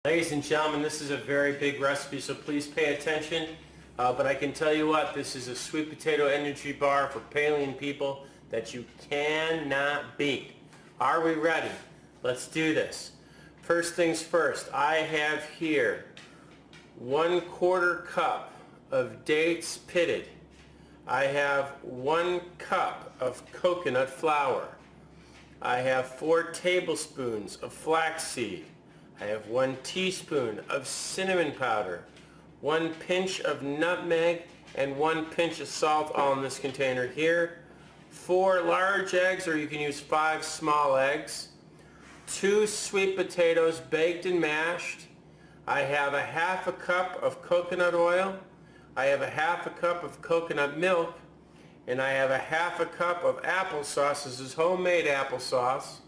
Ladies and gentlemen, this is a very big recipe, so please pay attention. But I can tell you what, this is a sweet potato energy bar for Paleo people that you cannot beat. Are we ready? Let's do this. First things first, I have here 1/4 cup of dates pitted. I have 1 cup of coconut flour. I have 4 tablespoons of flaxseed. I have 1 teaspoon of cinnamon powder, 1 pinch of nutmeg, and 1 pinch of salt, all in this container here. 4 large eggs, or you can use 5 small eggs. 2 sweet potatoes baked and mashed. I have a 1/2 cup of coconut oil. I have a 1/2 cup of coconut milk. And I have a 1/2 cup of applesauce. This is homemade applesauce.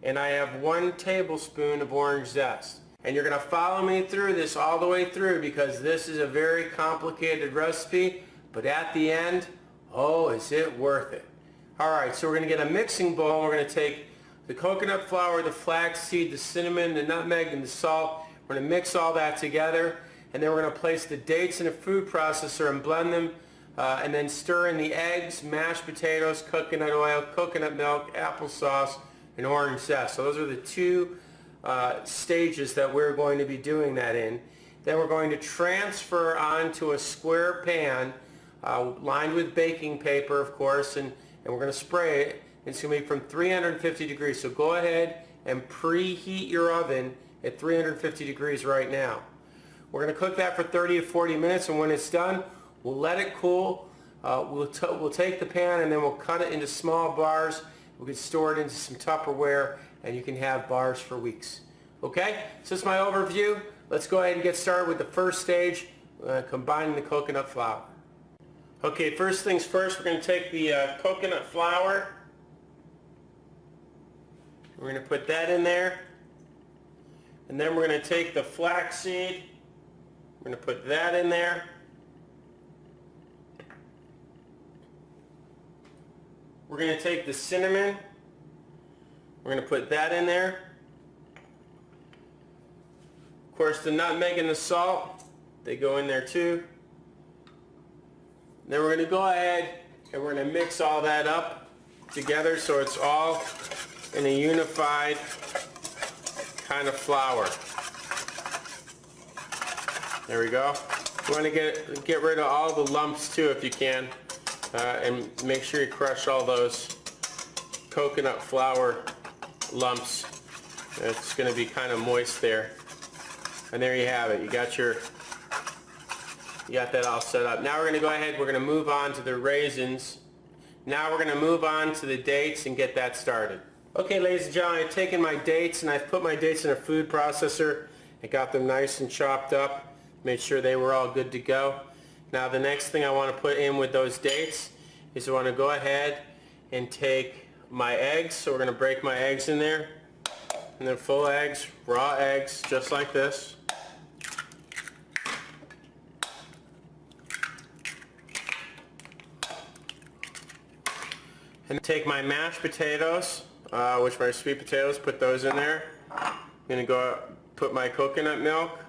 And I have 1 tablespoon of orange zest. And you're going to follow me through this all the way through, because this is a very complicated recipe, but at the end, oh, is it worth it. Alright, so we're going to get a mixing bowl. We're going to take the coconut flour, the flaxseed, the cinnamon, the nutmeg, and the salt. We're going to mix all that together, and then we're going to place the dates in a food processor and blend them, and then stir in the eggs, mashed potatoes, coconut oil, coconut milk, applesauce, and orange zest. So those are the 2 stages that we're going to be doing that in. Then we're going to transfer onto a square pan lined with baking paper, of course, and we're going to spray it. It's going to be from 350 degrees. So go ahead and preheat your oven at 350 degrees right now. We're going to cook that for 30 to 40 minutes, and when it's done, we'll let it cool. We'll take the pan and then we'll cut it into small bars. We can store it into some Tupperware, and you can have bars for weeks. Okay, so that's my overview. Let's go ahead and get started with the first stage, combining the coconut flour. Okay, first things first, we're going to take the coconut flour. We're going to put that in there. And then we're going to take the flaxseed. We're going to put that in there. We're going to take the cinnamon. We're going to put that in there. Of course, the nutmeg and the salt, they go in there too. Then we're going to go ahead and we're going to mix all that up together so it's all in a unified kind of flour. There we go. You want to get rid of all the lumps too if you can. And make sure you crush all those coconut flour lumps. It's going to be kind of moist there. And there you have it. You got that all set up. Now we're going to go ahead, we're going to move on to the raisins. Now we're going to move on to the dates and get that started. Okay, ladies and gentlemen, I've taken my dates and I've put my dates in a food processor. I got them nice and chopped up, made sure they were all good to go. Now the next thing I want to put in with those dates is I want to go ahead and take my eggs. So we're going to break my eggs in there. And they're full eggs, raw eggs, just like this. And take my mashed potatoes, which are my sweet potatoes, put those in there. I'm going to go put my coconut milk,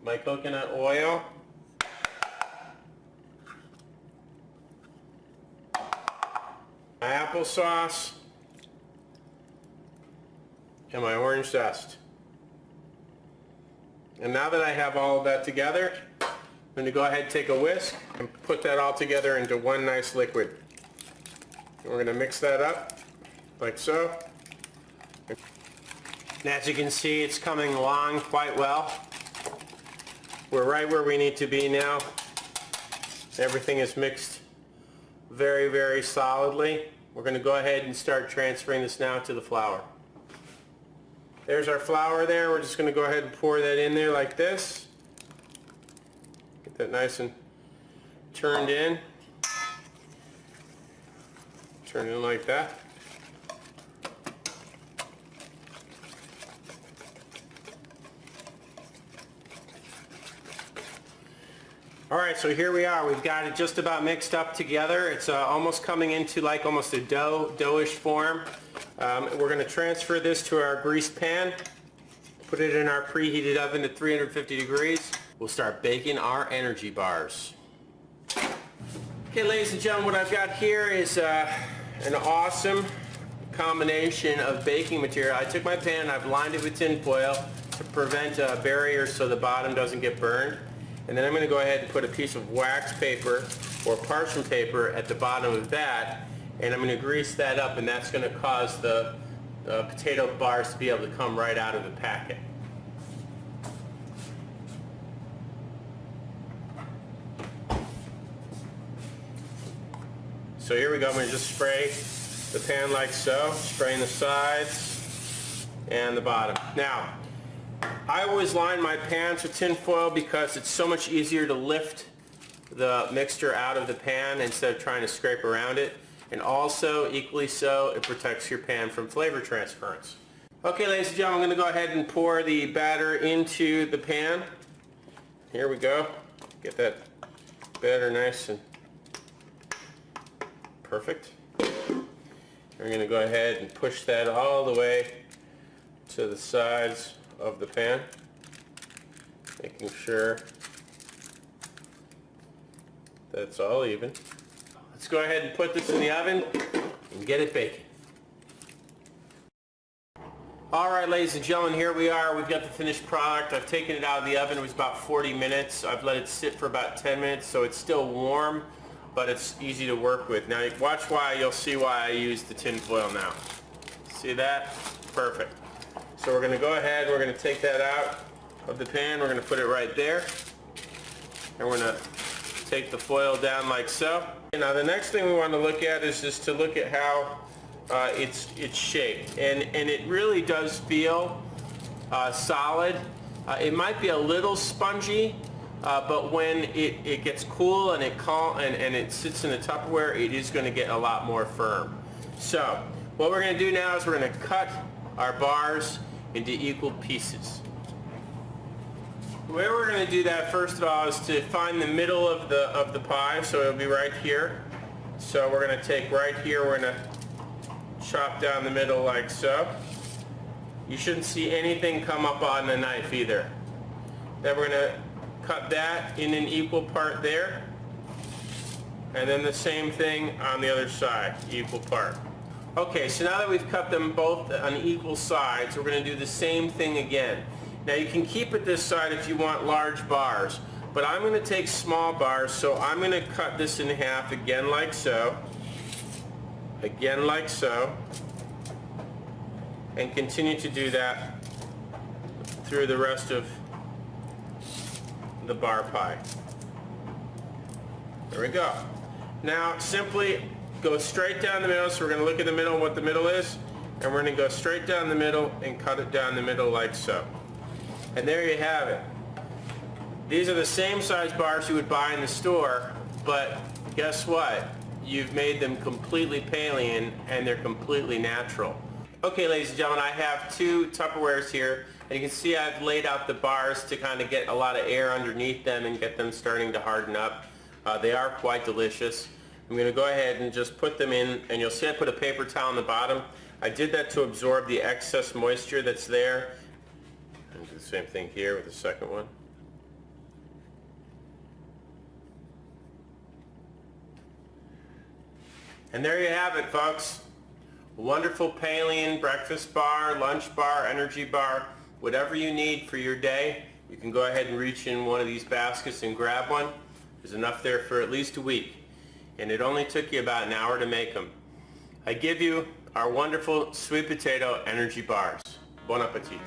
my coconut oil, my applesauce, and my orange zest. And now that I have all of that together, I'm going to go ahead and take a whisk and put that all together into one nice liquid. And we're going to mix that up like so. And as you can see, it's coming along quite well. We're right where we need to be now. Everything is mixed very, very solidly. We're going to go ahead and start transferring this now to the flour. There's our flour there. We're just going to go ahead and pour that in there like this. Get that nice and turned in. Turn it in like that. Alright, so here we are. We've got it just about mixed up together. It's almost coming into like almost a doughish form. We're going to transfer this to our greased pan, put it in our preheated oven at 350 degrees. We'll start baking our energy bars. Okay, ladies and gentlemen, what I've got here is an awesome combination of baking material. I took my pan, I've lined it with tin foil to prevent barriers so the bottom doesn't get burned. And then I'm going to go ahead and put a piece of wax paper or parchment paper at the bottom of that, and I'm going to grease that up, and that's going to cause the potato bars to be able to come right out of the packet. So here we go. I'm going to just spray the pan like so, spraying the sides and the bottom. Now, I always line my pans with tin foil because it's so much easier to lift the mixture out of the pan instead of trying to scrape around it. And also, equally so, it protects your pan from flavor transference. Okay, ladies and gentlemen, I'm going to go ahead and pour the batter into the pan. Here we go. Get that batter nice and perfect. We're going to go ahead and push that all the way to the sides of the pan, making sure that's all even. Let's go ahead and put this in the oven and get it baking. Alright, ladies and gentlemen, here we are. We've got the finished product. I've taken it out of the oven. It was about 40 minutes. I've let it sit for about 10 minutes, so it's still warm, but it's easy to work with. Now watch why. You'll see why I use the tin foil now. See that? Perfect. So we're going to go ahead, we're going to take that out of the pan, we're going to put it right there, and we're going to take the foil down like so. Now the next thing we want to look at is just to look at how it's shaped, and it really does feel solid. It might be a little spongy, but when it gets cool and it sits in the Tupperware, it is going to get a lot more firm. So what we're going to do now is we're going to cut our bars into equal pieces. The way we're going to do that, first of all, is to find the middle of the pie, so it'll be right here. So we're going to take right here, we're going to chop down the middle like so. You shouldn't see anything come up on the knife either. Then we're going to cut that in an equal part there, and then the same thing on the other side, equal part. Okay, so now that we've cut them both on equal sides, we're going to do the same thing again. Now you can keep it this side if you want large bars, but I'm going to take small bars, so I'm going to cut this in half again like so, and continue to do that through the rest of the bar pie. There we go. Now simply go straight down the middle, so we're going to look at the middle, what the middle is, and we're going to go straight down the middle and cut it down the middle like so. And there you have it. These are the same size bars you would buy in the store, but guess what? You've made them completely Paleo and they're completely natural. Okay, ladies and gentlemen, I have two Tupperwares here, and you can see I've laid out the bars to kind of get a lot of air underneath them and get them starting to harden up. They are quite delicious. I'm going to go ahead and just put them in, and you'll see I put a paper towel on the bottom. I did that to absorb the excess moisture that's there. And do the same thing here with the second one. And there you have it, folks. A wonderful Paleo breakfast bar, lunch bar, energy bar, whatever you need for your day. You can go ahead and reach in one of these baskets and grab one. There's enough there for at least a week. And it only took you about an hour to make them. I give you our wonderful sweet potato energy bars. Bon appetit.